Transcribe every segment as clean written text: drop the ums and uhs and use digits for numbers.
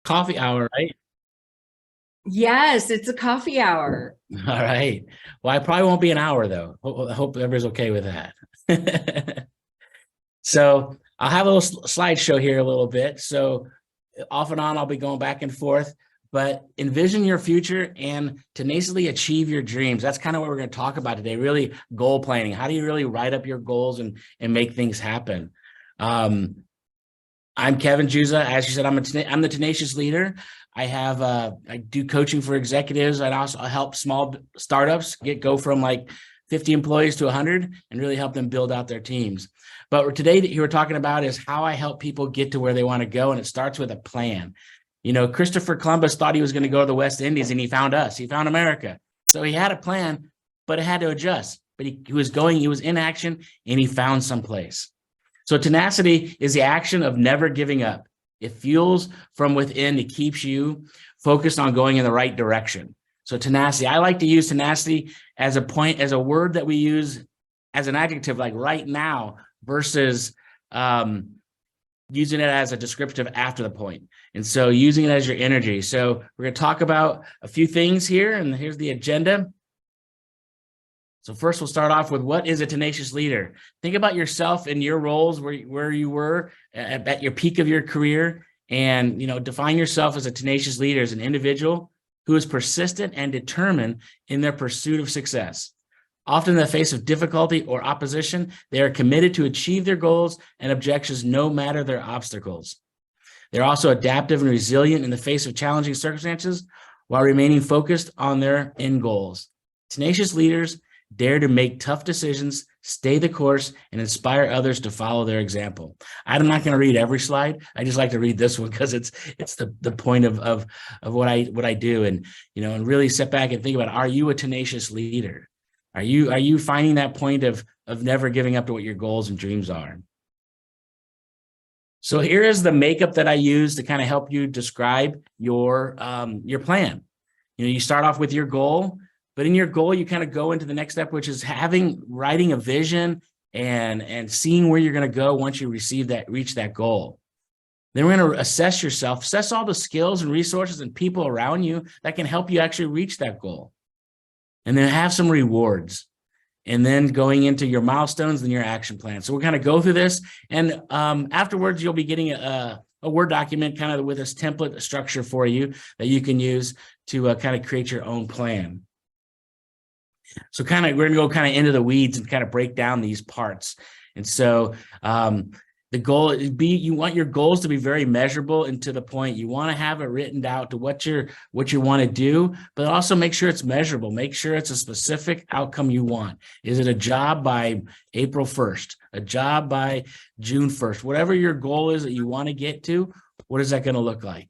Coffee hour, right? Yes, it's a coffee hour. All right. Well, I probably won't be an hour though. I hope everybody's okay with that. So I'll have a little slideshow here a little bit. So off and on, I'll be going back and forth, but envision your future and tenaciously achieve your dreams. That's kind of what we're going to talk about today. Really goal planning. How do you really write up your goals and make things happen? Um, I'm Kevin Juza. As you said, I'm the tenacious leader. I do coaching for executives. I also help small startups go from like 50 employees to 100 and really help them build out their teams. But today that you were talking about is how I help people get to where they want to go. And it starts with a plan. You know, Christopher Columbus thought he was going to go to the West Indies and he found us. He found America. So he had a plan, but it had to adjust. But he was in action and he found some place. So tenacity is the action of never giving up. It fuels from within. It keeps you focused on going in the right direction. So tenacity, I like to use tenacity as a word that we use as an adjective, like right now, versus using it as a descriptive after the point. And so using it as your energy. So we're going to talk about a few things here, and here's the agenda. So first, we'll start off with what is a tenacious leader? Think about yourself and your roles where you were at your peak of your career, and define yourself as a tenacious leader, as an individual who is persistent and determined in their pursuit of success. Often in the face of difficulty or opposition, they are committed to achieve their goals and objectives no matter their obstacles. They're also adaptive and resilient in the face of challenging circumstances while remaining focused on their end goals. Tenacious leaders dare to make tough decisions, stay the course, and inspire others to follow their example. I'm not going to read every slide. I just like to read this one because it's the point of what I do, and and really sit back and think about, are you a tenacious leader? Are you finding that point of never giving up to what your goals and dreams are? So here is the makeup that I use to kind of help you describe your plan. You start off with your goal. But in your goal, you kind of go into the next step, which is writing a vision and seeing where you're going to go once you reach that goal. Then we're going to assess all the skills and resources and people around you that can help you actually reach that goal. And then have some rewards. And then going into your milestones and your action plan. So we're going to go through this. And afterwards, you'll be getting a Word document kind of with this template structure for you that you can use to kind of create your own plan. So we're going to go kind of into the weeds and kind of break down these parts. And so the goal is you want your goals to be very measurable and to the point. You want to have it written out to what you want to do, but also make sure it's measurable. Make sure it's a specific outcome you want. Is it a job by April 1st, a job by June 1st, whatever your goal is that you want to get to, what is that going to look like?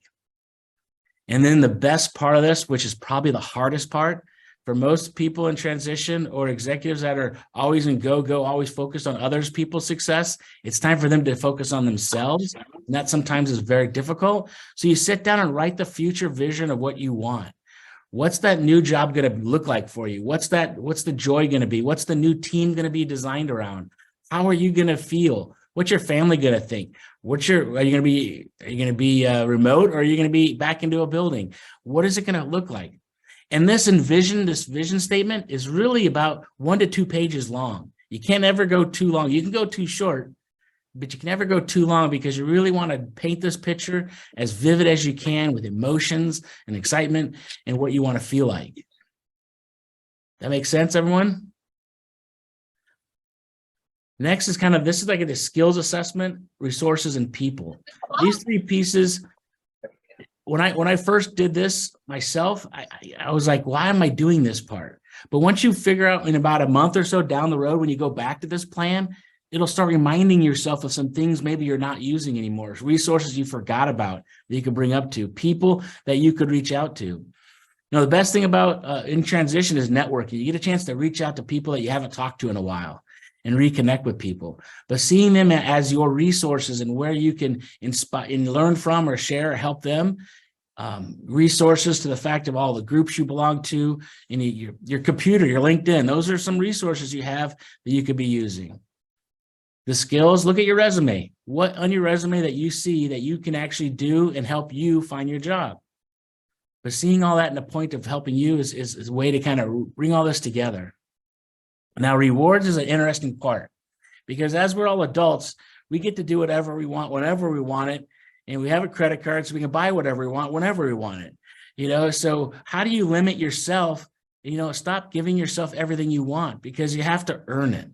And then the best part of this, which is probably the hardest part, for most people in transition or executives that are always in go, always focused on others people's success, it's time for them to focus on themselves. And that sometimes is very difficult. So you sit down and write the future vision of what you want. What's that new job going to look like for you? What's the joy going to be? What's the new team going to be designed around? How are you going to feel? What's your family going to think? Are you going to be remote, or are you going to be back into a building? What is it going to look like? And this vision statement is really about 1 to 2 pages long. You can't ever go too long. You can go too short, but you can never go too long, because you really want to paint this picture as vivid as you can with emotions and excitement and what you want to feel like. That makes sense, everyone? Next is this is like the skills assessment, resources, and people. These 3 pieces. When I first did this myself, I was like, why am I doing this part? But once you figure out, in about a month or so down the road, when you go back to this plan, it'll start reminding yourself of some things maybe you're not using anymore, resources you forgot about that you could bring up to, people that you could reach out to. The best thing about in transition is networking. You get a chance to reach out to people that you haven't talked to in a while and reconnect with people, but seeing them as your resources and where you can inspire and learn from or share or help them. Resources to the fact of all the groups you belong to, and your computer, your LinkedIn. Those are some resources you have that you could be using. The skills, look at your resume. What on your resume that you see that you can actually do and help you find your job? But seeing all that in the point of helping you is a way to kind of bring all this together. Now, rewards is an interesting part because as we're all adults, we get to do whatever we want, whenever we want it. And we have a credit card so we can buy whatever we want, whenever we want it. So how do you limit yourself? Stop giving yourself everything you want because you have to earn it.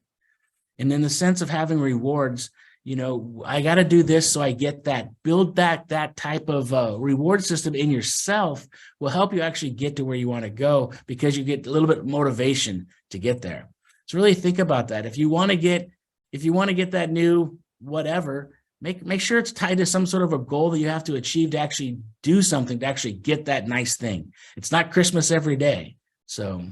And in the sense of having rewards, I got to do this so I get that. Build back that type of reward system in yourself will help you actually get to where you want to go because you get a little bit of motivation to get there. So really think about that. If you want to get that new whatever, make sure it's tied to some sort of a goal that you have to achieve to actually do something to actually get that nice thing. It's not Christmas every day. So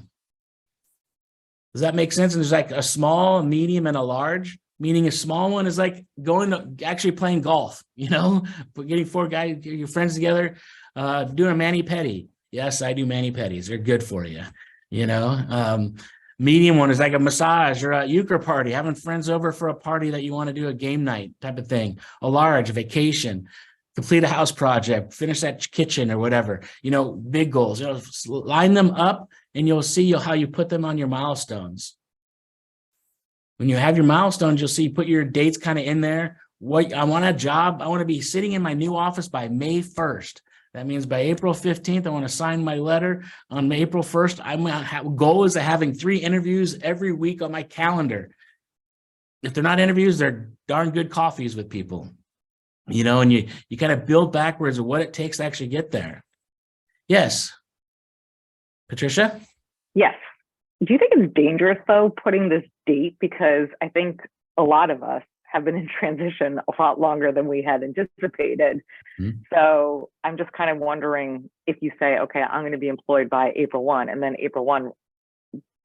does that make sense? And there's like a small, a medium, and a large, meaning a small one is like going to actually playing golf, getting four guys, your friends together, doing a mani-pedi. Yes, I do mani-pedis. They're good for you, Medium one is like a massage or a euchre party, having friends over for a party that you want to do a game night type of thing. A large, a vacation, complete a house project, finish that kitchen or whatever, big goals, line them up and you'll see how you put them on your milestones. When you have your milestones, you'll see, put your dates kind of in there. What I want a job. I want to be sitting in my new office by May 1st. That means by April 15th, I want to sign my letter. On April 1st, goal is having 3 interviews every week on my calendar. If they're not interviews, they're darn good coffees with people, and you kind of build backwards of what it takes to actually get there. Yes. Patricia? Yes. Do you think it's dangerous, though, putting this date? Because I think a lot of us have been in transition a lot longer than we had anticipated. Mm-hmm. So I'm just kind of wondering if you say, okay, I'm going to be employed by April 1, and then April 1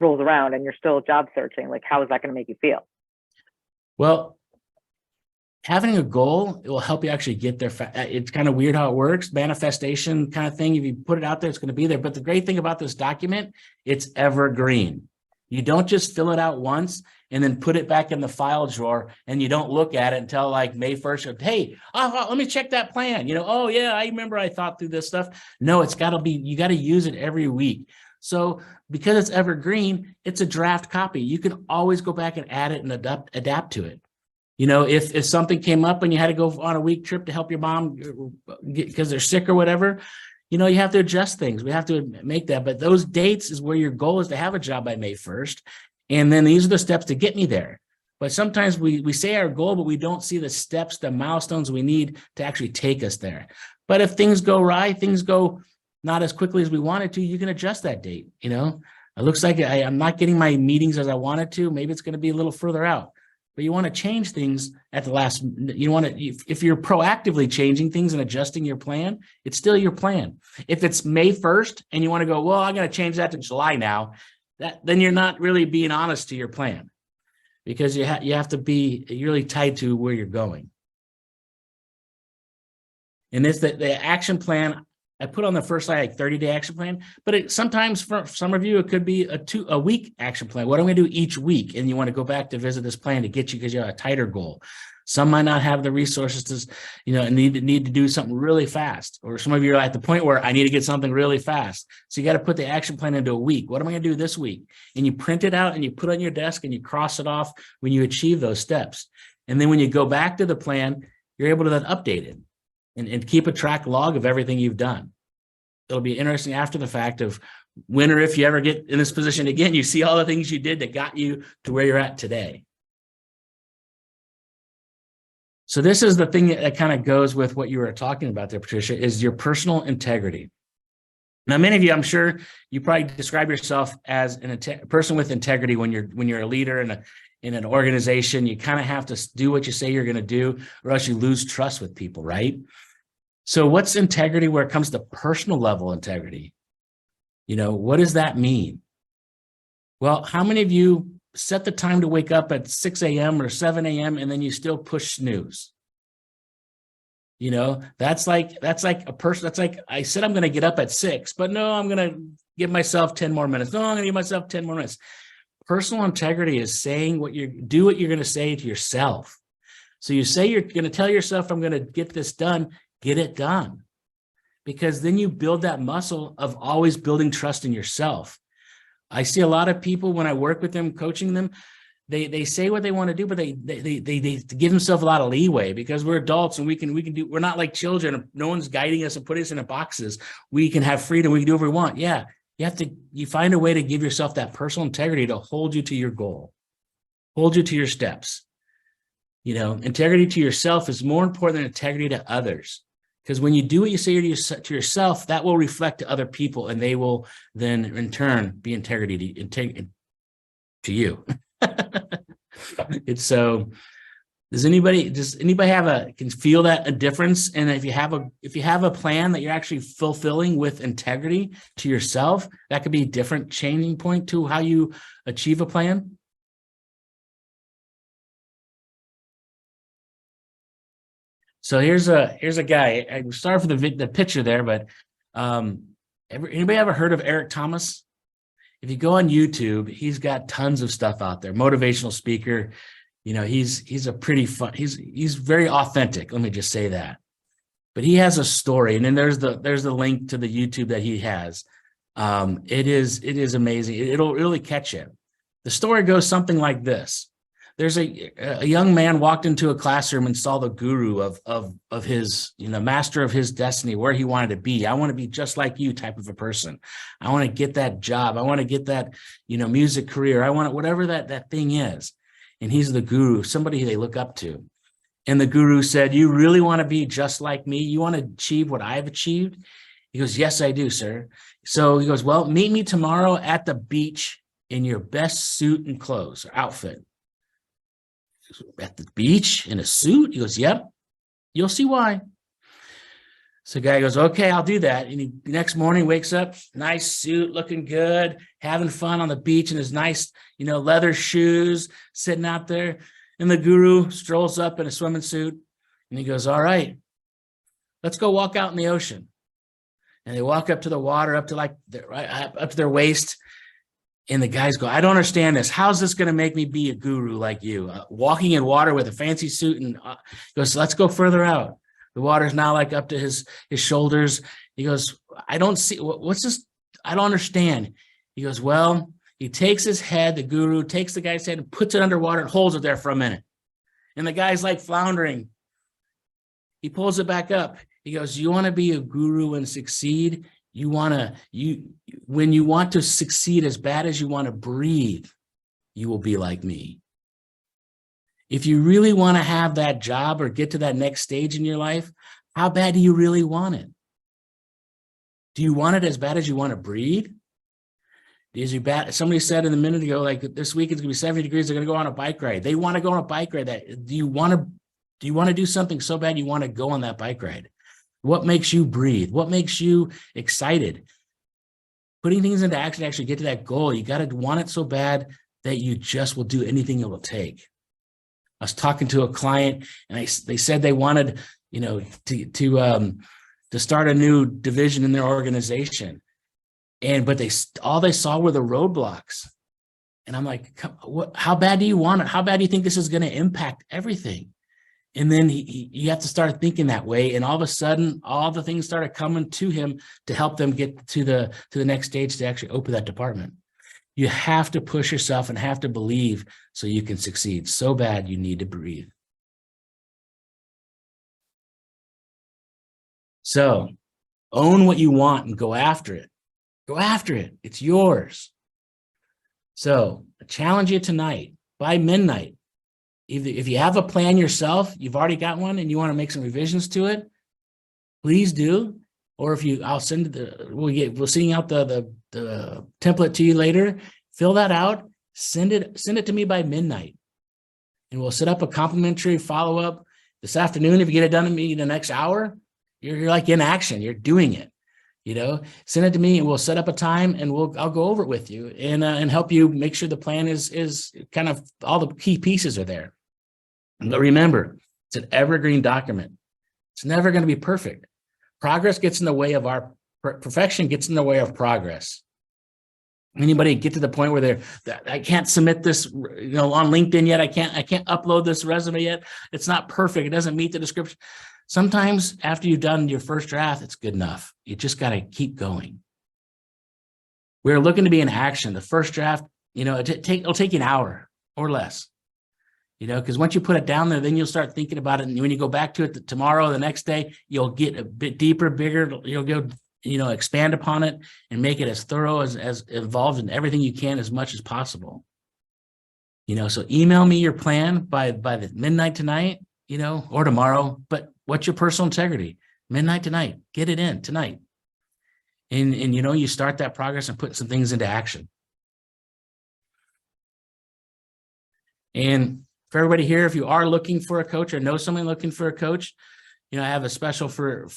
rolls around and you're still job searching, like, how is that going to make you feel? Well, having a goal, it will help you actually get there. It's kind of weird how it works, manifestation kind of thing. If you put it out there, it's going to be there. But the great thing about this document, it's evergreen. You don't just fill it out once and then put it back in the file drawer and you don't look at it until like May 1st. Hey, let me check that plan. Oh yeah, I remember I thought through this stuff. No, you got to use it every week. So because it's evergreen, it's a draft copy. You can always go back and add it and adapt to it. If something came up and you had to go on a week trip to help your mom because they're sick or whatever, you have to adjust things. We have to make that. But those dates is where your goal is to have a job by May 1st. And then these are the steps to get me there. But sometimes we say our goal, but we don't see the steps, the milestones we need to actually take us there. But if things go right, things go not as quickly as we wanted to, you can adjust that date. It looks like I'm not getting my meetings as I wanted to. Maybe it's going to be a little further out. But you want to change things at the last, if you're proactively changing things and adjusting your plan, it's still your plan. If it's May 1st and you want to go, well, I'm going to change that to July now, then you're not really being honest to your plan because you have to be really tied to where you're going. And it's the action plan. I put on the first slide like 30-day action plan, but sometimes for some of you, it could be a week action plan. What am I going to do each week? And you want to go back to visit this plan to get you because you have a tighter goal. Some might not have the resources to, need to do something really fast. Or some of you are at the point where I need to get something really fast. So you got to put the action plan into a week. What am I going to do this week? And you print it out and you put it on your desk and you cross it off when you achieve those steps. And then when you go back to the plan, you're able to then update it. And keep a track log of everything you've done. It'll be interesting after the fact of when or if you ever get in this position again, you see all the things you did that got you to where you're at today. So this is the thing that kind of goes with what you were talking about there, Patricia, is your personal integrity. Now, many of you, I'm sure you probably describe yourself as a person with integrity when you're a leader in an organization. You kind of have to do what you say you're going to do, or else you lose trust with people, right? So what's integrity where it comes to personal level integrity? What does that mean? Well, how many of you set the time to wake up at 6 a.m. or 7 a.m. and then you still push snooze? That's like a person, that's like, I said I'm going to get up at 6, but no, I'm going to give myself 10 more minutes. No, I'm going to give myself 10 more minutes. Personal integrity is saying what you're going to say to yourself. So you say you're going to tell yourself, I'm going to get this done, get it done. Because then you build that muscle of always building trust in yourself. I see a lot of people when I work with them, coaching them, they say what they want to do, but they give themselves a lot of leeway because we're adults and we can do, we're not like children. No one's guiding us and putting us in boxes. We can have freedom. We can do whatever we want. Yeah. You find a way to give yourself that personal integrity to hold you to your goal, hold you to your steps. Integrity to yourself is more important than integrity to others. Because when you do what you say to yourself, that will reflect to other people, and they will then in turn be integrity to you. It's so. Does anybody can feel that a difference? And if you have a plan that you're actually fulfilling with integrity to yourself, that could be a different changing point to how you achieve a plan. So here's a guy. I'm sorry for the picture there, but anybody ever heard of Eric Thomas? If you go on YouTube, he's got tons of stuff out there. Motivational speaker. He's a pretty fun. He's very authentic. Let me just say that. But he has a story, and then there's the link to the YouTube that he has. It is amazing. It'll really catch you. The story goes something like this. There's a young man walked into a classroom and saw the guru of his, master of his destiny, where he wanted to be. I want to be just like you type of a person. I want to get that job. I want to get that, music career. I want it, whatever that thing is. And he's the guru, somebody they look up to. And the guru said, you really want to be just like me? You want to achieve what I've achieved? He goes, yes, I do, sir. So he goes, well, meet me tomorrow at the beach in your best suit and clothes or outfit. At the beach in a suit? He goes, yep, you'll see why. So the guy goes, okay, I'll do that. And the next morning wakes up, nice suit, looking good, having fun on the beach in his nice, leather shoes, sitting out there. And the guru strolls up in a swimming suit and he goes, all right, let's go walk out in the ocean. And they walk up to the water, up to their waist. And the guys go, I don't understand this. How's this going to make me be a guru like you? Walking in water with a fancy suit. And he goes, let's go further out. The water's now like up to his shoulders. He goes, I don't see, what's this? I don't understand. He goes, well, he takes his head, the guru takes the guy's head and puts it underwater and holds it there for a minute. And the guy's like floundering. He pulls it back up. He goes, you want to be a guru and succeed? When you want to succeed as bad as you want to breathe, you will be like me. If you really want to have that job or get to that next stage in your life, how bad do you really want it? Do you want it as bad as you want to breathe? Is you bad? Somebody said in a minute ago, like this week it's going to be 70 degrees. They're going to go on a bike ride. They want to go on a bike ride. Do you want to do something so bad you want to go on that bike ride? What makes you breathe? What makes you excited? Putting things into action to actually get to that goal. You got to want it so bad that you just will do anything it will take. I was talking to a client and they said they wanted, to start a new division in their organization. But all they saw were the roadblocks. And I'm like, how bad do you want it? How bad do you think this is going to impact everything? And then you have to start thinking that way. And all of a sudden, all the things started coming to him to help them get to the next stage to actually open that department. You have to push yourself and have to believe so you can succeed. So bad you need to breathe. So own what you want and go after it. Go after it. It's yours. So I challenge you tonight by midnight. If you have a plan yourself, you've already got one and you want to make some revisions to it, please do. Or I'll send we'll send out the template to you later. Fill that out, send it to me by midnight. And we'll set up a complimentary follow-up this afternoon. If you get it done to me in the next hour, you're like in action, you're doing it. Send it to me and we'll set up a time and I'll go over it with you and help you make sure the plan is kind of all the key pieces are there. But remember, it's an evergreen document. It's never going to be perfect. Progress gets in the way of perfection gets in the way of progress. Anybody get to the point where I can't submit this, on LinkedIn yet. I can't upload this resume yet. It's not perfect. It doesn't meet the description. Sometimes after you've done your first draft, it's good enough. You just got to keep going. We're looking to be in action. The first draft, it'll take you an hour or less, because once you put it down there, then you'll start thinking about it. And when you go back to it tomorrow, the next day, you'll get a bit deeper, bigger, you'll go, expand upon it and make it as thorough, as involved in everything you can as much as possible. So email me your plan by the midnight tonight, or tomorrow, but what's your personal integrity? Midnight tonight, get it in tonight. And you start that progress and put some things into action. And for everybody here, if you are looking for a coach or know someone looking for a coach, I have a special for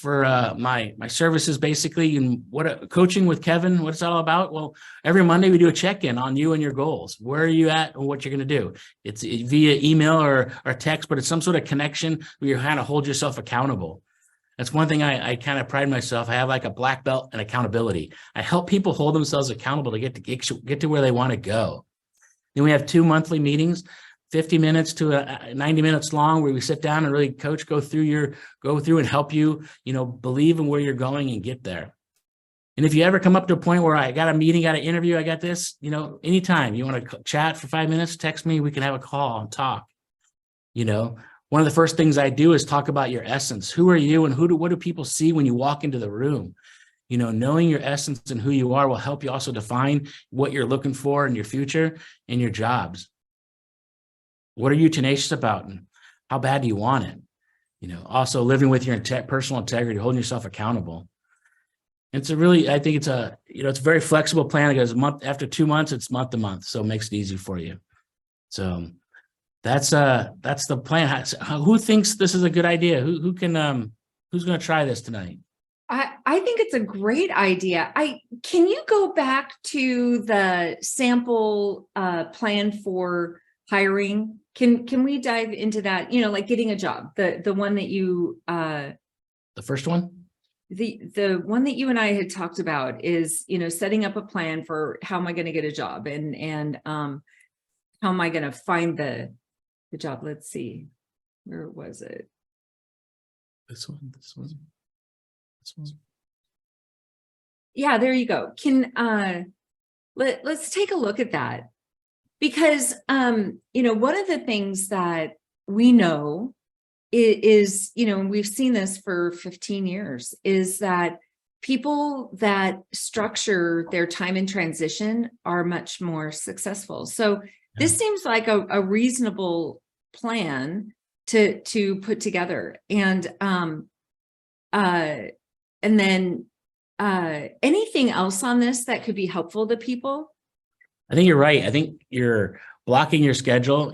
my services, basically. And coaching with Kevin, what it's all about? Well, every Monday we do a check-in on you and your goals. Where are you at and what you're going to do? It's via email or text, but it's some sort of connection where you kind of hold yourself accountable. That's one thing I kind of pride myself. I have like a black belt in accountability. I help people hold themselves accountable to get to where they want to go. Then we have 2 monthly meetings, 50 minutes to 90 minutes long, where we sit down and really go through and help you, believe in where you're going and get there. And if you ever come up to a point where I got a meeting, got an interview, I got this, anytime you want to chat for 5 minutes, text me, we can have a call and talk. One of the first things I do is talk about your essence. Who are you and what do people see when you walk into the room? Knowing your essence and who you are will help you also define what you're looking for in your future and your jobs. What are you tenacious about and how bad do you want it? Also living with your personal integrity, holding yourself accountable. I think it's a very flexible plan. It goes after 2 months, it's month to month. So it makes it easy for you. So that's the plan. Who thinks this is a good idea? Who's going to try this tonight? I think it's a great idea. Can you go back to the sample plan for hiring? Can we dive into that? Like getting a job, the one that you the first one? The one that you and I had talked about is, setting up a plan for how am I going to get a job and how am I going to find the job? Let's see. Where was it? This one. Yeah, there you go. Let's take a look at that, because one of the things that we know is we've seen this for 15 years, is that people that structure their time in transition are much more successful. So this seems like a reasonable plan to put together. And then anything else on this that could be helpful to people? I think you're right. I think you're blocking your schedule.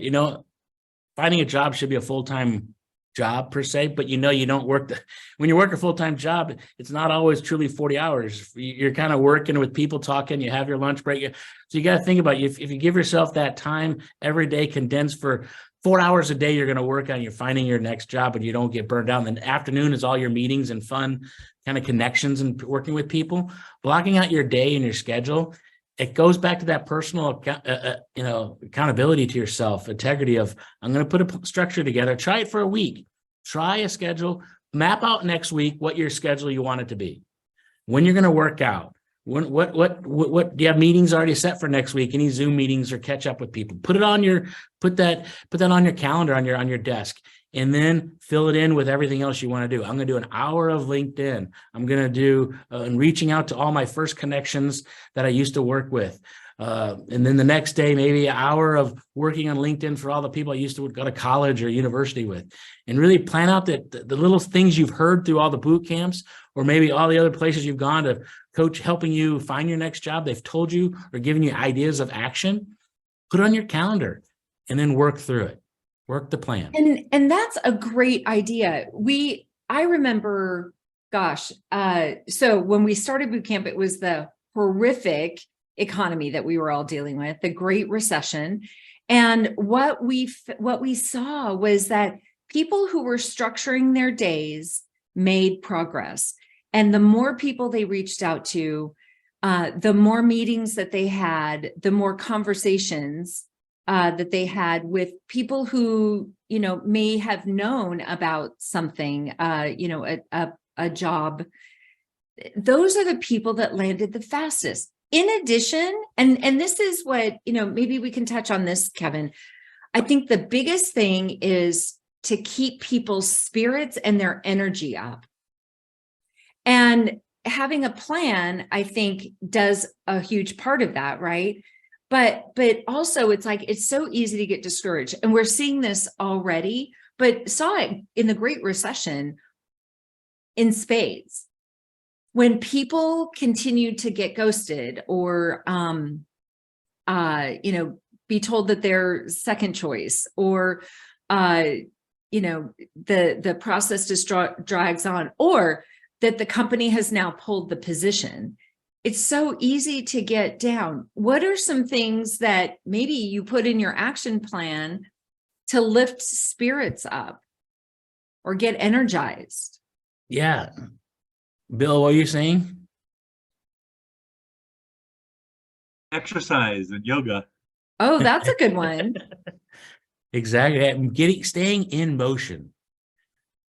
Finding a job should be a full-time job per se, but you don't work when you work a full-time job, it's not always truly 40 hours. You're kind of working with people, talking, you have your lunch break. So you got to think about if you give yourself that time every day, condensed for 4 hours a day, you're going to work on finding your next job, and you don't get burned out. And then afternoon is all your meetings and fun kind of connections and working with people. Blocking out your day and your schedule, it goes back to that personal, accountability to yourself, integrity of, I'm going to put a structure together, try it for a week, try a schedule, map out next week what your schedule you want it to be, when you're going to work out, what do you have meetings already set for next week? Any Zoom meetings or catch up with people? Put that on your calendar on your desk, and then fill it in with everything else you want to do. I'm going to do an hour of LinkedIn. I'm going to do and reaching out to all my first connections that I used to work with. And then the next day, maybe an hour of working on LinkedIn for all the people I used to go to college or university with, and really plan out the little things you've heard through all the boot camps, or maybe all the other places you've gone to coach, helping you find your next job. They've told you or given you ideas of action. Put it on your calendar and then work through it. Work the plan. And that's a great idea. I remember, so when we started boot camp, it was the horrific economy that we were all dealing with, the Great Recession. And what we saw was that people who were structuring their days made progress. And the more people they reached out to, the more meetings that they had, the more conversations that they had with people who, may have known about something, a job. Those are the people that landed the fastest. In addition, and this is what, maybe we can touch on this, Kevin. I think the biggest thing is to keep people's spirits and their energy up. And having a plan, I think, does a huge part of that, right? But also it's so easy to get discouraged. And we're seeing this already, but saw it in the Great Recession in spades. When people continue to get ghosted or, be told that they're second choice, or, the process just drags on, or that the company has now pulled the position, it's so easy to get down. What are some things that maybe you put in your action plan to lift spirits up or get energized? Yeah. Bill, what are you saying? Exercise and yoga. Oh, that's a good one. Exactly. Staying in motion.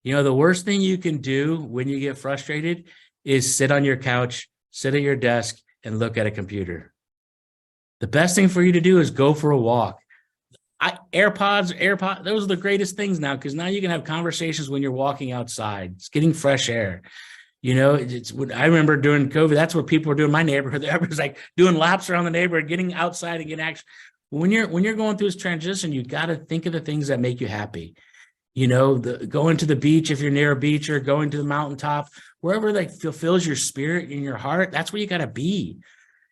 The worst thing you can do when you get frustrated is sit on your couch, sit at your desk, and look at a computer. The best thing for you to do is go for a walk. AirPods, those are the greatest things now, because now you can have conversations when you're walking outside. It's getting fresh air. I remember during COVID, that's what people were doing in my neighborhood. Everyone's like doing laps around the neighborhood, getting outside and getting action. When you're going through this transition, you got to think of the things that make you happy. Going to the beach if you're near a beach, or going to the mountaintop, wherever that fulfills your spirit and your heart. That's where you got to be.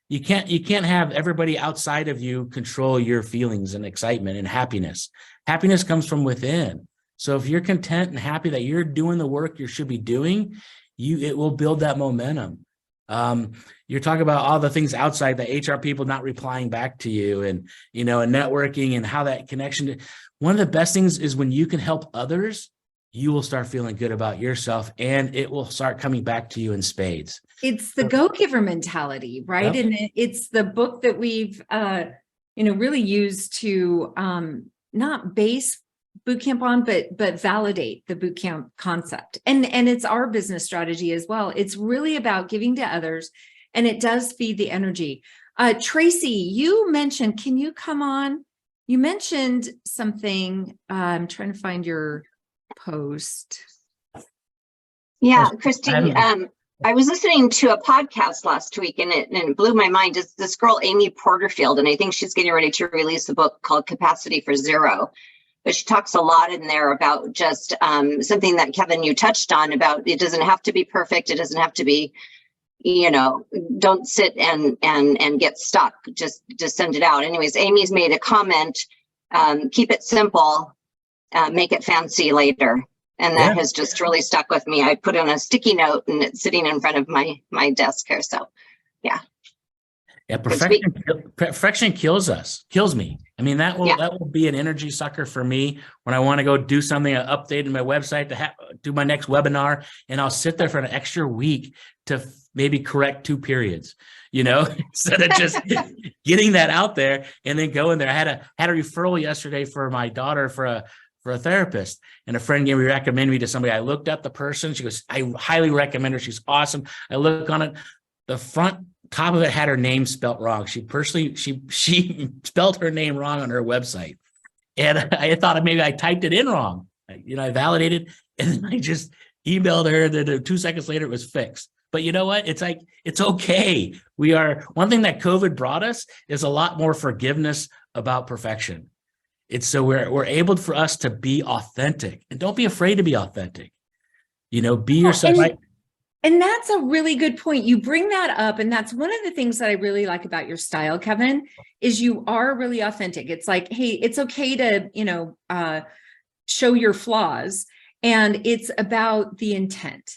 You can't have everybody outside of you control your feelings and excitement and happiness. Happiness comes from within. So if you're content and happy that you're doing the work you should be doing, it will build that momentum. You're talking about all the things outside, the HR people not replying back to you, and and networking, and how that connection. One of the best things is when you can help others, you will start feeling good about yourself, and it will start coming back to you in spades. It's the go-giver mentality, right? Yep. And it's the book that we've really used to not base bootcamp on, but validate the bootcamp concept. And it's our business strategy as well. It's really about giving to others, and it does feed the energy. Tracy, you mentioned, can you come on? You mentioned something. I'm trying to find your post. Yeah, Christy, I was listening to a podcast last week, and it blew my mind. It's this girl, Amy Porterfield, and I think she's getting ready to release a book called Capacity for Zero. But she talks a lot in there about just something that, Kevin, you touched on, about it doesn't have to be perfect. It doesn't have to be, don't sit and get stuck. Just send it out. Anyways, Amy's made a comment, keep it simple, make it fancy later. And that has just really stuck with me. I put it on a sticky note, and it's sitting in front of my desk here. So, yeah. Yeah, perfection kills me. I mean, that will be an energy sucker for me when I want to go do something, update in my website to do my next webinar, and I'll sit there for an extra week to maybe correct 2 periods, instead of just getting that out there and then go in there. I had a referral yesterday for my daughter for a therapist, and a friend recommended me to somebody. I looked up the person. She goes, I highly recommend her. She's awesome. I look on it. The front top of it had her name spelt wrong. She spelled her name wrong on her website. And I thought maybe I typed it in wrong. I validated, and then I just emailed her. Then 2 seconds later, it was fixed. But you know what? It's like, it's okay. One thing that COVID brought us is a lot more forgiveness about perfection. It's so we're able for us to be authentic, and don't be afraid to be authentic. Be yourself. And that's a really good point. You bring that up. And that's one of the things that I really like about your style, Kevin, is you are really authentic. It's like, hey, it's okay to, show your flaws. And it's about the intent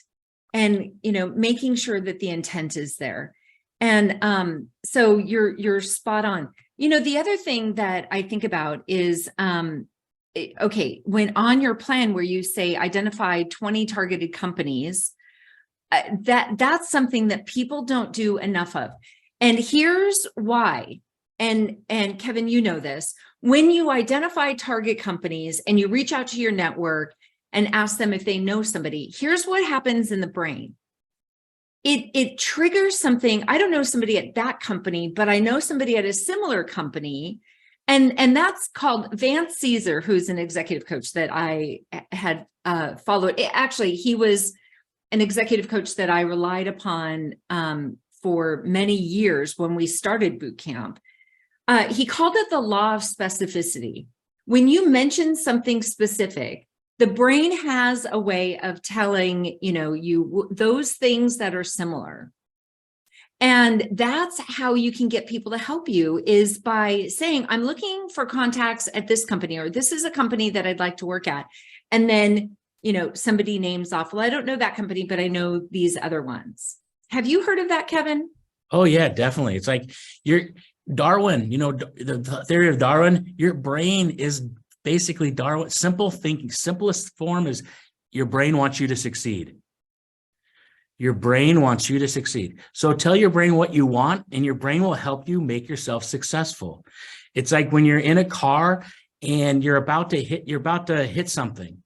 and, making sure that the intent is there. And so you're spot on. The other thing that I think about is, okay, when on your plan where you say identify 20 targeted companies, that's something that people don't do enough of. And here's why. And Kevin, you know this, when you identify target companies and you reach out to your network and ask them if they know somebody, here's what happens in the brain. It triggers something. I don't know somebody at that company, but I know somebody at a similar company. And that's called Vance Caesar, who's an executive coach that I had followed. Actually, he was an executive coach that I relied upon for many years when we started boot camp. He called it the law of specificity. When you mention something specific, the brain has a way of telling, you those things that are similar. And that's how you can get people to help you, is by saying, I'm looking for contacts at this company, or this is a company that I'd like to work at. And then, somebody names off, well, I don't know that company, but I know these other ones. Have you heard of that, Kevin? Oh yeah, definitely. It's like Darwin, the theory of Darwin, your brain is basically Darwin. Simple thinking, simplest form is your brain wants you to succeed. Your brain wants you to succeed. So tell your brain what you want, and your brain will help you make yourself successful. It's like when you're in a car and you're about to hit something.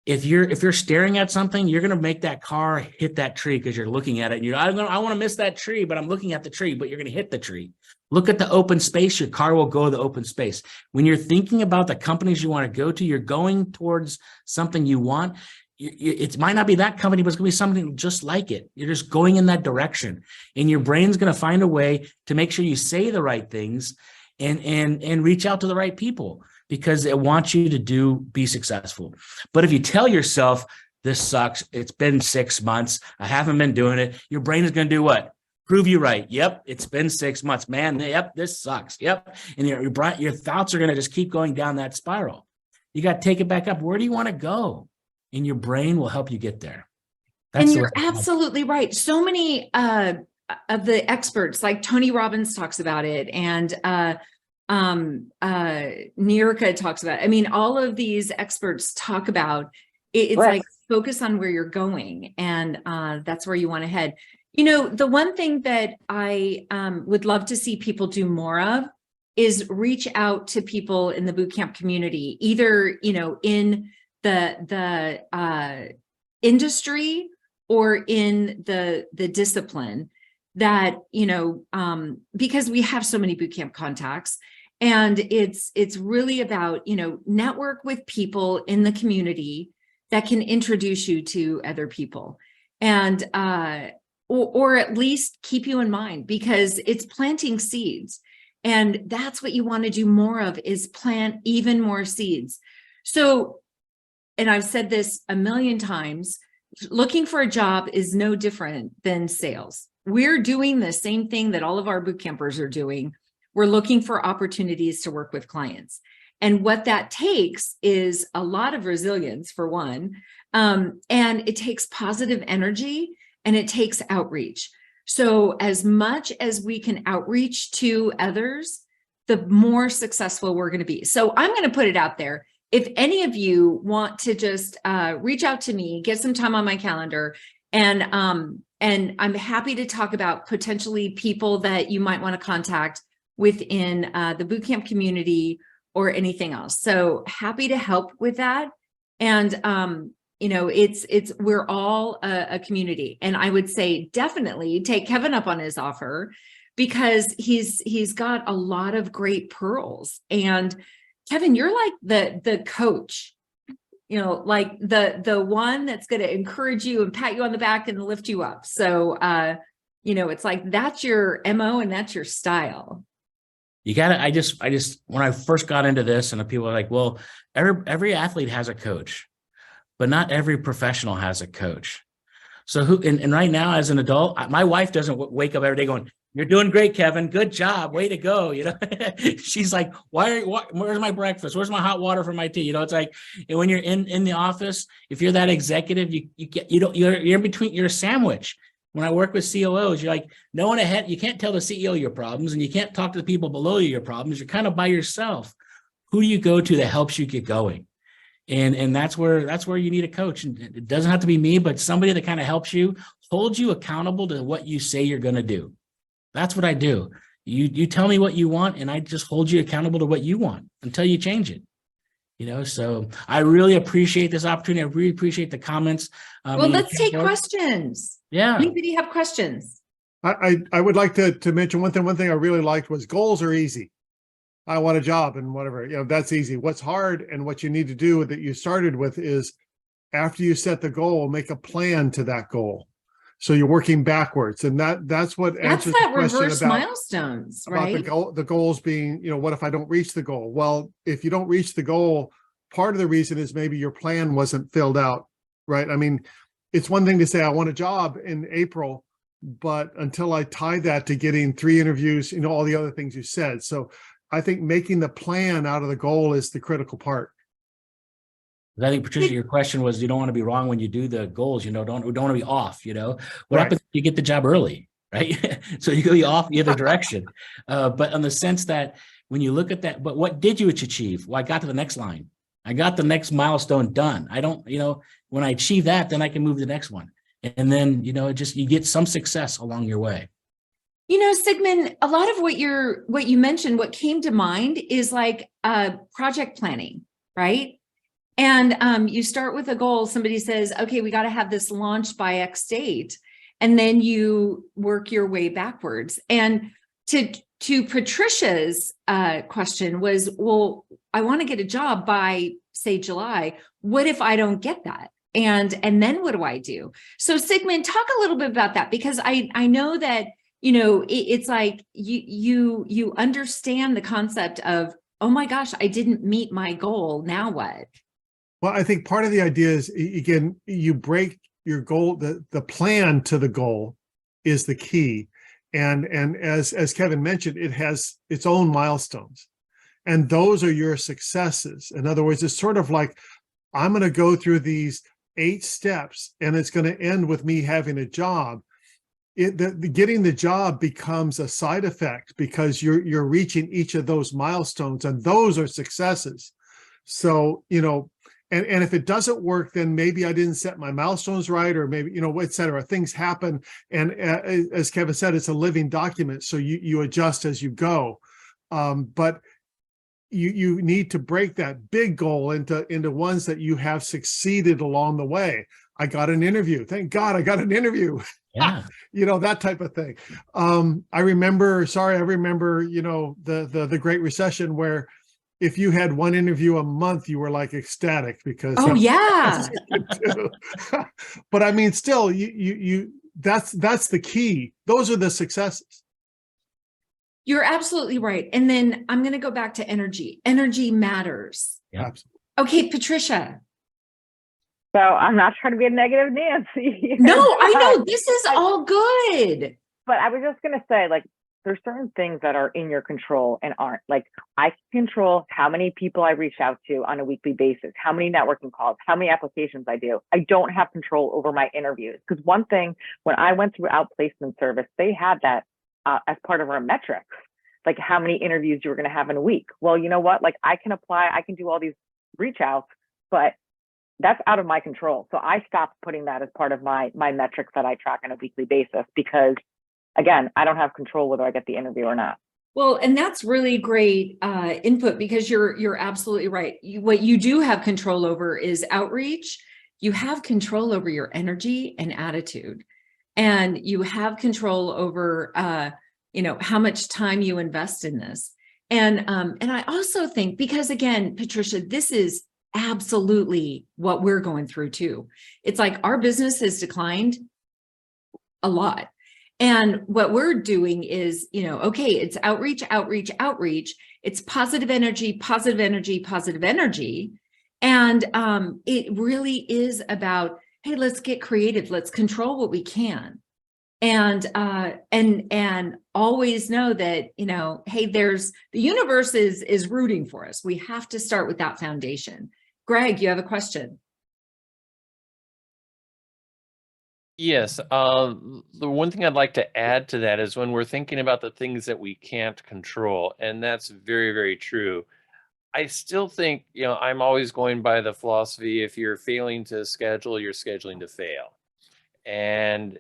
If you're staring at something, you're going to make that car hit that tree because you're looking at it. And I want to miss that tree, but I'm looking at the tree, but you're going to hit the tree. Look at the open space. Your car will go to the open space. When you're thinking about the companies you want to go to, you're going towards something you want. It might not be that company, but it's going to be something just like it. You're just going in that direction, and your brain's going to find a way to make sure you say the right things and reach out to the right people, because it wants you to be successful. But if you tell yourself, this sucks, it's been 6 months, I haven't been doing it, your brain is going to do what? Prove you right. Yep, it's been 6 months, man. Yep, this sucks. Yep. And your thoughts are going to just keep going down that spiral. You got to take it back up. Where do you want to go? And your brain will help you get there. And you're absolutely right. So many of the experts, like Tony Robbins talks about it, and Nirka talks about it. I mean, all of these experts talk about it. It's like, focus on where you're going, and that's where you want to head. The one thing that I would love to see people do more of is reach out to people in the bootcamp community, either, in the industry or in the discipline, that, because we have so many bootcamp contacts, and it's really about, network with people in the community that can introduce you to other people, and or at least keep you in mind, because it's planting seeds. And that's what you want to do more of, is plant even more seeds. So, and I've said this a million times, looking for a job is no different than sales. We're doing the same thing that all of our boot campers are doing. We're looking for opportunities to work with clients. And what that takes is a lot of resilience, for one, and it takes positive energy, and it takes outreach. So as much as we can outreach to others, the more successful we're going to be. So I'm going to put it out there. If any of you want to just reach out to me, get some time on my calendar, and I'm happy to talk about potentially people that you might want to contact within the bootcamp community or anything else. So happy to help with that. And we're all a community. And I would say definitely take Kevin up on his offer, because he's got a lot of great pearls. And Kevin, you're like the coach, like the one that's going to encourage you and pat you on the back and lift you up. So, it's like, that's your MO and that's your style. You got to, I just, when I first got into this, and people are like, well, every athlete has a coach, but not every professional has a coach. So and right now, as an adult, my wife doesn't wake up every day going, "You're doing great, Kevin. Good job. Way to go." She's like, where's my breakfast? Where's my hot water for my tea? It's like, and when you're in the office, if you're that executive, you're in between, you're a sandwich. When I work with COOs, you're like, no one ahead. You can't tell the CEO your problems, and you can't talk to the people below you your problems. You're kind of by yourself. Who do you go to that helps you get going? And that's where you need a coach. And it doesn't have to be me, but somebody that kind of helps you, holds you accountable to what you say you're going to do. That's what I do. You tell me what you want, and I just hold you accountable to what you want until you change it. So I really appreciate this opportunity. I really appreciate the comments. Well, let's take questions. Yeah. Anybody have questions? I would like to mention one thing I really liked was goals are easy. I want a job and whatever, that's easy. What's hard and what you need to do that you started with is after you set the goal, make a plan to that goal. So you're working backwards, and that's what answers that the question reverse about milestones, right? the goals being, what if I don't reach the goal? Well, if you don't reach the goal, part of the reason is maybe your plan wasn't filled out, right? I mean, it's one thing to say I want a job in April, but until I tie that to getting 3 interviews, all the other things you said. So I think making the plan out of the goal is the critical part. I think, Patricia, your question was, you don't want to be wrong when you do the goals, don't want to be off, what Right. happens if you get the job early, right? So you go off the other direction. But on the sense that when you look at that, but what did you achieve? Well, I got to the next line. I got the next milestone done. I don't, when I achieve that, then I can move to the next one. And then, you get some success along your way. Sigmund, a lot of what you mentioned, what came to mind is like project planning, right? And you start with a goal. Somebody says, okay, we got to have this launched by X date. And then you work your way backwards. And to Patricia's question was, well, I want to get a job by, say, July. What if I don't get that? And then what do I do? So Sigmund, talk a little bit about that, because I know that, it's like you understand the concept of, oh my gosh, I didn't meet my goal. Now what? Well, I think part of the idea is, again, you break your goal, the plan to the goal is the key. And as Kevin mentioned, it has its own milestones. And those are your successes. In other words, it's sort of like, I'm going to go through these 8 steps and it's going to end with me having a job. Getting the job becomes a side effect because you're reaching each of those milestones, and those are successes. So, and if it doesn't work, then maybe I didn't set my milestones right, or maybe, et cetera. Things happen. And as Kevin said, it's a living document. So you adjust as you go. But you need to break that big goal into ones that you have succeeded along the way. I got an interview. Thank God I got an interview. Yeah. That type of thing. I remember, the Great Recession, where if you had 1 interview a month, you were like ecstatic because. Oh yeah. But I mean, still, that's the key. Those are the successes. You're absolutely right. And then I'm going to go back to energy. Energy matters. Yeah. Absolutely. Okay, Patricia. So I'm not trying to be a negative Nancy. No, I know this is all good. But I was just going to say, like, there's certain things that are in your control and aren't. Like, I can control how many people I reach out to on a weekly basis, how many networking calls, how many applications I do. I don't have control over my interviews. Because one thing, when I went through outplacement service, they had that as part of our metrics, like how many interviews you were going to have in a week. Well, you know what? Like, I can apply, I can do all these reach outs, but that's out of my control. So I stopped putting that as part of my metrics that I track on a weekly basis, because again, I don't have control whether I get the interview or not. Well, and that's really great input, because you're absolutely right. What you do have control over is outreach. You have control over your energy and attitude, and you have control over how much time you invest in this. And I also think, because again, Patricia, this is absolutely what we're going through too. It's like our business has declined a lot. And what we're doing is, okay, it's outreach, outreach, outreach. It's positive energy, positive energy, positive energy. And it really is about, hey, let's get creative. Let's control what we can. And always know that, hey, the universe is rooting for us. We have to start with that foundation. Greg, you have a question. Yes. The one thing I'd like to add to that is when we're thinking about the things that we can't control, and that's very, very true. I still think, I'm always going by the philosophy, if you're failing to schedule, you're scheduling to fail. And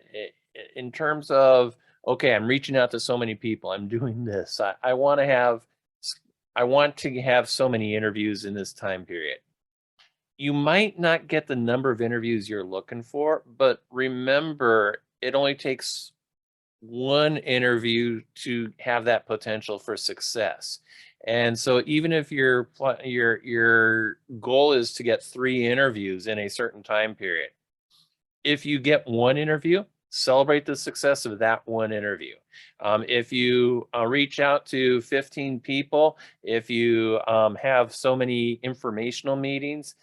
in terms of, okay, I'm reaching out to so many people, I'm doing this, I want to have so many interviews in this time period. You might not get the number of interviews you're looking for, but remember, it only takes one interview to have that potential for success. And so even if your goal is to get 3 interviews in a certain time period, if you get one interview, celebrate the success of that one interview. If you reach out to 15 people, if you have so many informational meetings,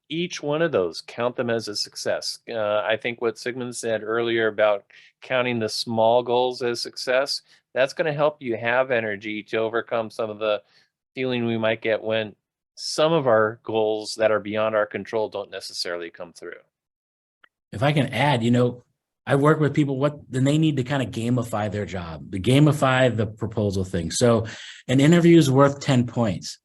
each one of those, count them as a success. I think what Sigmund said earlier about counting the small goals as success, that's going to help you have energy to overcome some of the feeling we might get when some of our goals that are beyond our control don't necessarily come through. If I can add, I work with people, then they need to kind of gamify their job, gamify the proposal thing. So an interview is worth 10 points,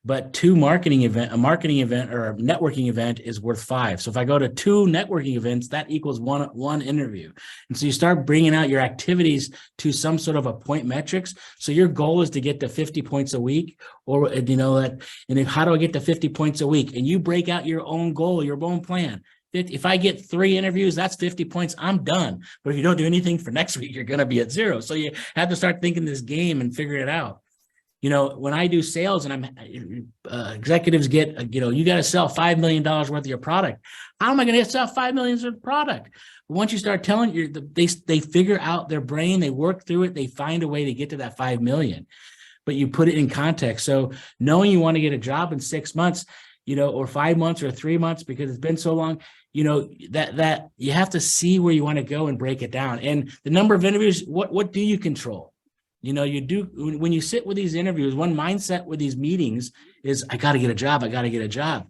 but a marketing event or a networking event is worth 5. So if I go to 2 networking events, that equals one interview. And so you start bringing out your activities to some sort of a point metrics. So your goal is to get to 50 points a week, or, how do I get to 50 points a week? And you break out your own goal, your own plan. If I get 3 interviews, that's 50 points. I'm done. But if you don't do anything for next week, you're going to be at 0. So you have to start thinking this game and figure it out. When I do sales and executives get, you got to sell $5 million worth of your product. How am I going to sell $5 million worth of product? But once you start telling they figure out their brain, they work through it, they find a way to get to that 5 million. But you put it in context. So knowing you want to get a job in 6 months, or 5 months or 3 months, because it's been so long, that you have to see where you want to go and break it down. And the number of interviews, what do you control? You do, when you sit with these interviews, one mindset with these meetings is, I got to get a job. I got to get a job.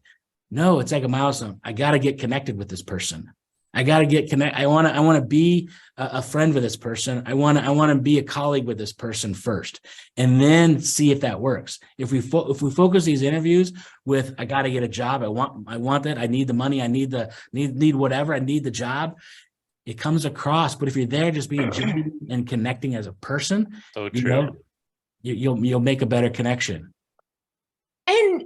No, it's like a milestone. I got to get connected with this person. I got to get connected. I want to be a friend with this person. I want to be a colleague with this person first, and then see if that works. If we focus these interviews with, I got to get a job. I want that. I need the money. I need whatever. I need the job. It comes across. But if you're there just being genuine and connecting as a person, So true. You'll make a better connection. And,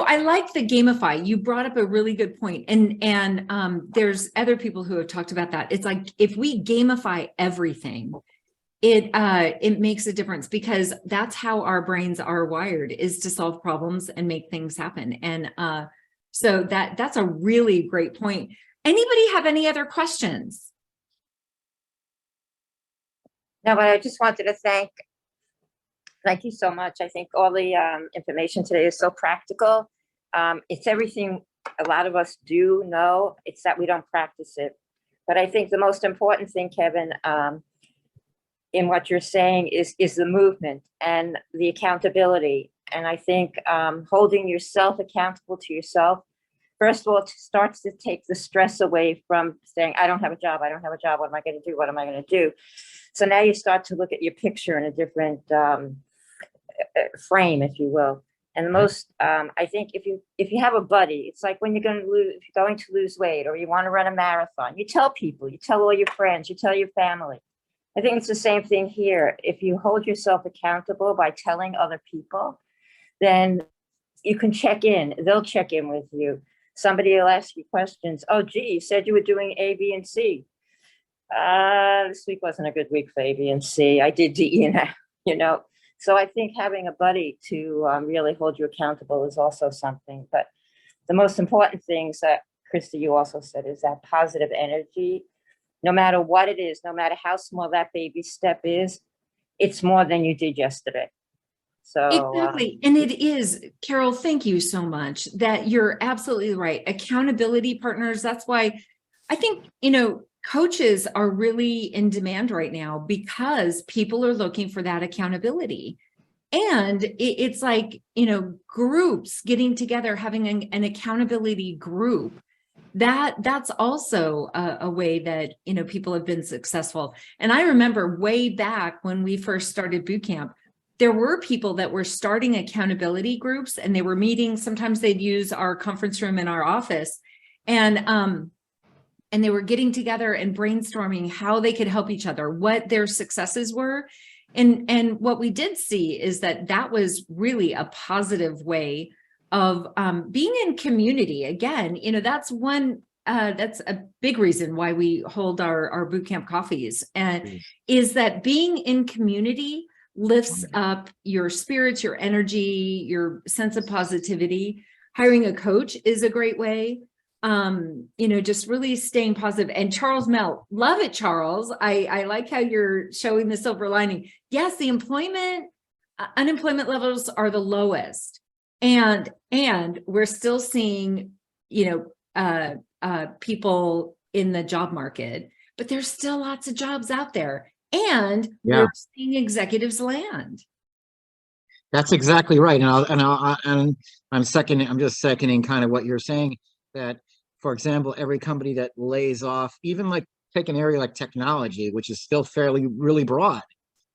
I like the Gamify. You brought up a really good point. And there's other people who have talked about that. It's like, if we gamify everything, it makes a difference, because that's how our brains are wired, is to solve problems and make things happen. And so that's a really great point. Anybody have any other questions? No, but I just wanted to thank you so much. I think all the information today is so practical. It's everything a lot of us do know. It's that we don't practice it. But I think the most important thing, Kevin, in what you're saying is the movement and the accountability. And I think holding yourself accountable to yourself, first of all, it starts to take the stress away from saying, I don't have a job. I don't have a job. What am I going to do? What am I going to do? So now you start to look at your picture in a different frame, if you will. And the most, I think if you have a buddy, it's like when if you're going to lose weight, or you want to run a marathon, you tell people, you tell all your friends, you tell your family. I think it's the same thing here. If you hold yourself accountable by telling other people, then you can check in. They'll check in with you. Somebody will ask you questions. Oh, gee, you said you were doing A, B, and C. This week wasn't a good week for A, B, and C. I did D, and So I think having a buddy to really hold you accountable is also something. But the most important things that, Krista, you also said, is that positive energy. No matter what it is, no matter how small that baby step is, it's more than you did yesterday. So Exactly. And it is, Carol, thank you so much. That you're absolutely right. Accountability partners. That's why I think, coaches are really in demand right now, because people are looking for that accountability. And it's like, groups getting together, having an accountability group. That's also a way that, people have been successful. And I remember way back when we first started boot camp, there were people that were starting accountability groups, and they were meeting. Sometimes they'd use our conference room in our office, and they were getting together and brainstorming how they could help each other, what their successes were. And what we did see is that that was really a positive way of being in community. Again, you know, that's a big reason why we hold our boot camp coffees, and is that being in community lifts up your spirits, your energy, your sense of positivity. Hiring a coach is a great way. You know, just really staying positive. And Charles Mel, love it, Charles. I like how you're showing the silver lining. Yes, the unemployment levels are the lowest, and we're still seeing, you know, people in the job market, but there's still lots of jobs out there, and we're seeing executives land. That's exactly right. And I'm just seconding kind of what you're saying, that, for example, every company that lays off, even like take an area like technology, which is still really broad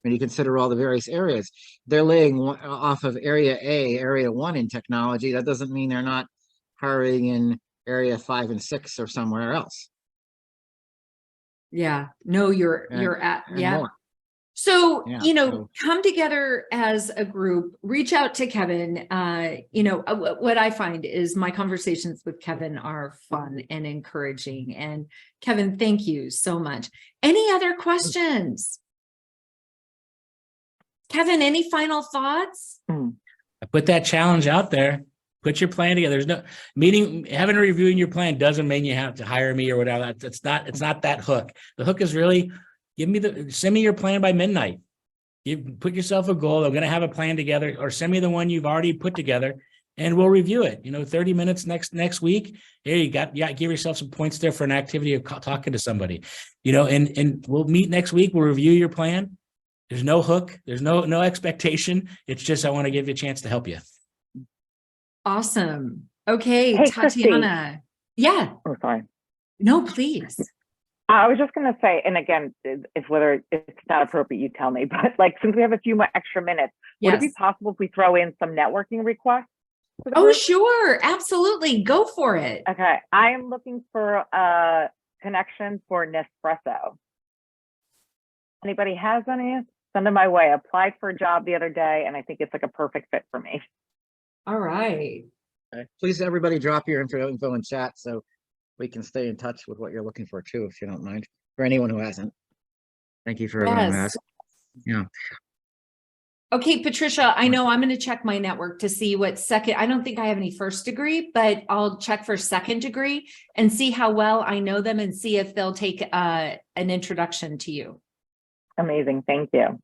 when you consider all the various areas, they're laying off of area A, area 1 in technology. That doesn't mean they're not hiring in area 5 and 6 or somewhere else. Yeah, no, you're at, yeah. More. So, Yeah, you know, come together as a group, reach out to Kevin. You know, what I find is my conversations with Kevin are fun and encouraging. And Kevin, thank you so much. Any other questions? Kevin, any final thoughts? I put that challenge out there. Put your plan together. There's no having a reviewing your plan doesn't mean you have to hire me or whatever. It's not that hook. The hook is really send me your plan by midnight. You put yourself a goal. I'm going to have a plan together, or send me the one you've already put together, and we'll review it. You know, 30 minutes next week. Here you got give yourself some points there for an activity of talking to somebody, you know, and we'll meet next week. We'll review your plan. There's no hook. There's no expectation. It's just, I want to give you a chance to help you. Awesome. Okay, Hey, Tatiana. Yeah. Oh, sorry. No, please. I was just going to say, and again, whether it's not appropriate, you tell me, but like, since we have a few more extra minutes, would it be possible if we throw in some networking requests? Oh, sure. Absolutely. Go for it. Okay. I am looking for a connection for Nespresso. Anybody has any? Send them my way. I applied for a job the other day, and I think it's like a perfect fit for me. All right. Please, everybody, drop your info in chat so we can stay in touch with what you're looking for too, if you don't mind. For anyone who hasn't. Thank you for everyone who has. Yeah. Okay, Patricia, I know I'm going to check my network to see what second. I don't think I have any first degree, but I'll check for second degree and see how well I know them and see if they'll take an introduction to you. Amazing. Thank you.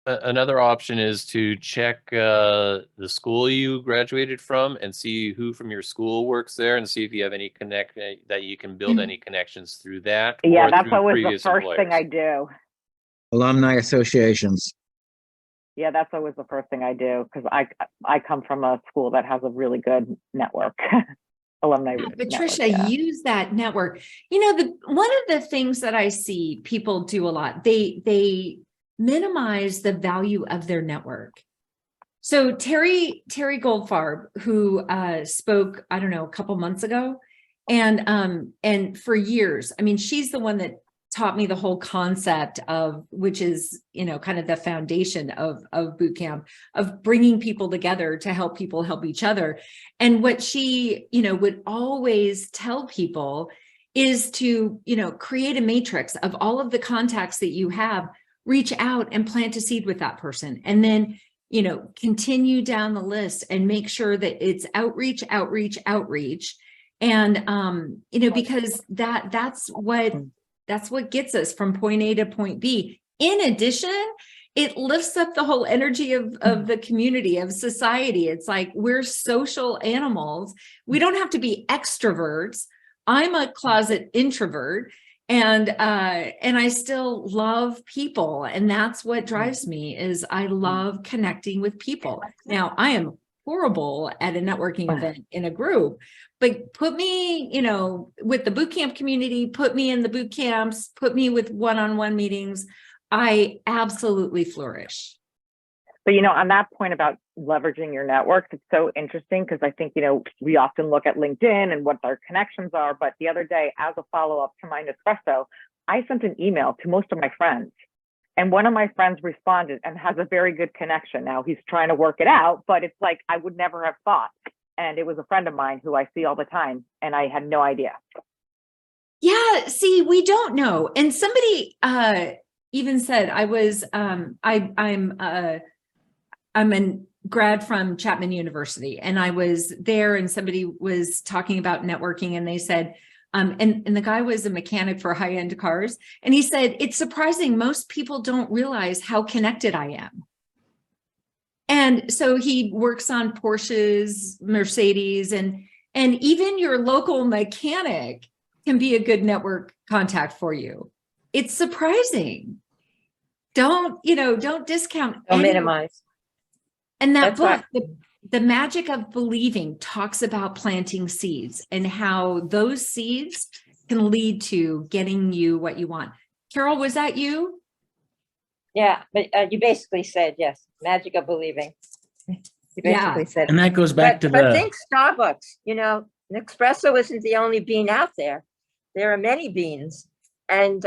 Another option is to check the school you graduated from and see who from your school works there, and see if you have any that you can build any connections through that. Yeah, that's always the first thing I do. Alumni associations. Yeah, that's always the first thing I do, because I come from a school that has a really good network. Alumni. Patricia, network, yeah. Use that network. You know, one of the things that I see people do a lot, they minimize the value of their network. So Terry Goldfarb, who spoke, I don't know, a couple months ago, and for years, I mean, she's the one that taught me the whole concept of, which is, you know, kind of the foundation of boot camp, of bringing people together to help people help each other. And what she, you know, would always tell people is to, you know, create a matrix of all of the contacts that you have, reach out and plant a seed with that person. And then, you know, continue down the list and make sure that it's outreach. And, you know, because that's what gets us from point A to point B. In addition, it lifts up the whole energy of the community, of society. It's like, we're social animals. We don't have to be extroverts. I'm a closet introvert, and I still love people. And that's what drives me, is I love connecting with people. Now, I am horrible at a networking event in a group, but put me, you know, with the boot camp community, put me in the boot camps, put me with one-on-one meetings. I absolutely flourish. But, on that point about leveraging your network, it's so interesting because I think, we often look at LinkedIn and what their connections are. But the other day, as a follow-up to my Nespresso, I sent an email to most of my friends. And one of my friends responded and has a very good connection. Now he's trying to work it out, but it's like I would never have thought. And it was a friend of mine who I see all the time, and I had no idea. Yeah, see, we don't know. And somebody even said I'm a grad from Chapman University, and I was there, and somebody was talking about networking, and they said, and the guy was a mechanic for high-end cars, and he said, it's surprising, most people don't realize how connected I am. And so he works on Porsches, Mercedes, and even your local mechanic can be a good network contact for you. It's surprising. Don't discount. Don't minimize. And that That's book, The Magic of Believing, talks about planting seeds and how those seeds can lead to getting you what you want. Carol, was that you? Yeah, but you basically said, yes, magic of believing. You basically said. And that goes back to But think Starbucks, Nespresso isn't the only bean out there. There are many beans. And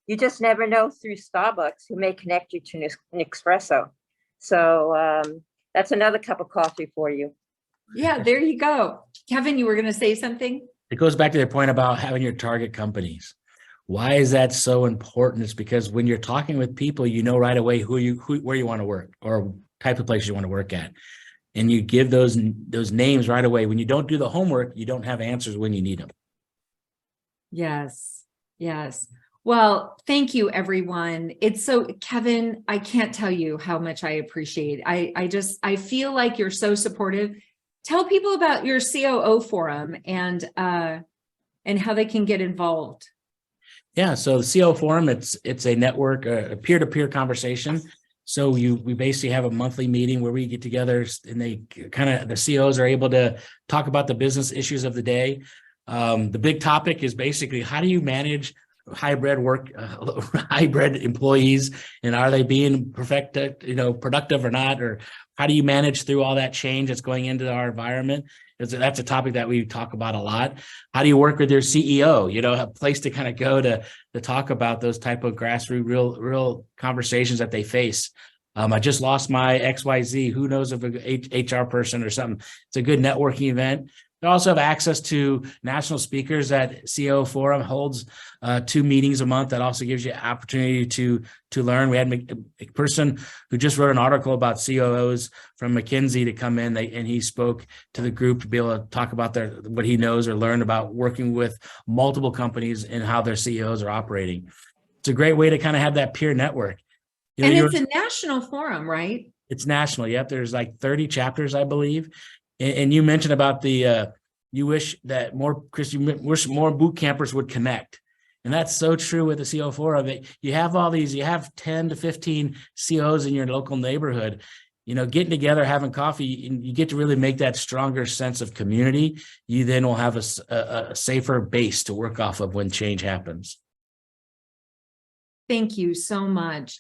you just never know through Starbucks who may connect you to Nespresso. So that's another cup of coffee for you. Yeah, there you go. Kevin, you were going to say something? It goes back to the point about having your target companies. Why is that so important? It's because when you're talking with people, you know right away where you want to work or type of place you want to work at. And you give those names right away. When you don't do the homework, you don't have answers when you need them. Yes. Yes. Well, thank you, everyone. It's so, Kevin, I can't tell you how much I appreciate. I feel like you're so supportive. Tell people about your COO forum and how they can get involved. Yeah. So the CO forum, it's a network, a peer-to-peer conversation. So we basically have a monthly meeting where we get together, and the COs are able to talk about the business issues of the day. The big topic is basically, how do you manage hybrid employees, and are they being productive or not, or how do you manage through all that change that's going into our environment? That's a topic that we talk about a lot. How do you work with your CEO? A place to kind of go to talk about those type of grassroots, real conversations that they face. I just lost my XYZ. Who knows if an HR person or something? It's a good networking event. They also have access to national speakers. That CO Forum holds 2 meetings a month. That also gives you opportunity to learn. We had a person who just wrote an article about COOs from McKinsey to come in, and he spoke to the group to be able to talk about what he knows or learn about working with multiple companies and how their CEOs are operating. It's a great way to kind of have that peer network. And it's a national forum, right? It's national. Yep. There's like 30 chapters, I believe. And you mentioned about you wish that more boot campers would connect. And that's so true with the CO forum. You have 10 to 15 COs in your local neighborhood, getting together, having coffee, and you get to really make that stronger sense of community. You then will have a safer base to work off of when change happens. Thank you so much.